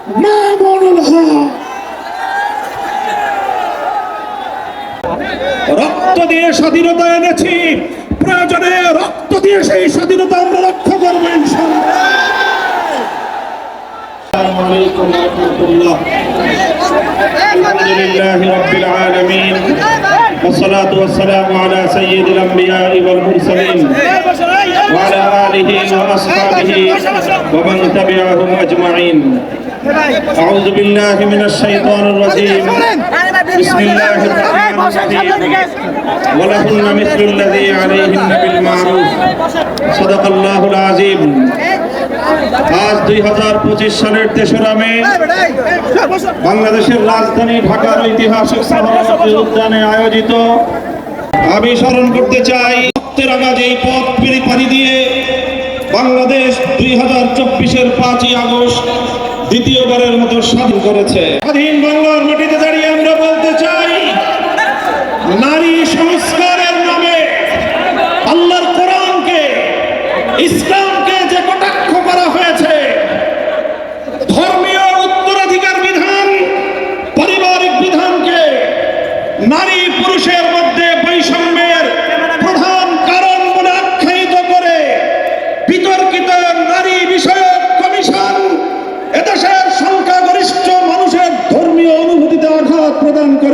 মামুনুল হক। রক্ত দিয়ে স্বাধীনতা এনেছি, প্রয়োজনে রক্ত দিয়ে সেই স্বাধীনতা আমরা রক্ষা করবো ইনশাআল্লাহ। আসসালামু আলাইকুম ওয়া রাহমাতুল্লাহ। আলহামদুলিল্লাহি রাব্বিল আলামিন والصلاة والسلام على سيد الأنبياء والمرسلين وعلى آله وأصحابه ومن تبعهم أجمعين. أعوذ بالله من الشيطان الرجيم. بسم الله الرحمن الرحيم. ولهن مثل الذي عليهن بالمعروف. صدق الله العظيم. আজ 2025 সালের 3রা মে বাংলাদেশের রাজধানী ঢাকার ঐতিহাসিক সাভার উদ্যানে আয়োজিত, আমি স্মরণ করতে চাই রক্তের আগাজ এই পথ পাড়ি দিয়ে বাংলাদেশ 2024-এর 5ই আগস্ট দ্বিতীয়বারের মতো স্বাধীন করেছে। স্বাধীন বাংলার মাটিতে দাঁড়িয়ে আমরা বলতে চাই, নারী সংস্কারের নামে আল্লাহর কোরআনকে, ইসলামকে যে কটাক্ষ করা হয়েছে, ধর্মীয় উত্তরাধিকার বিধান, পারিবারিক বিধানকে নারী পুরুষের মধ্যে বৈষম্যের প্রধান কারণ বলে আখ্যায়িত করে বিতর্কিত নারী বিষয়ক কমিশন এদেশের সংখ্যাগরিষ্ঠ মানুষের ধর্মীয় অনুভূতিতে আঘাত প্রদান করে।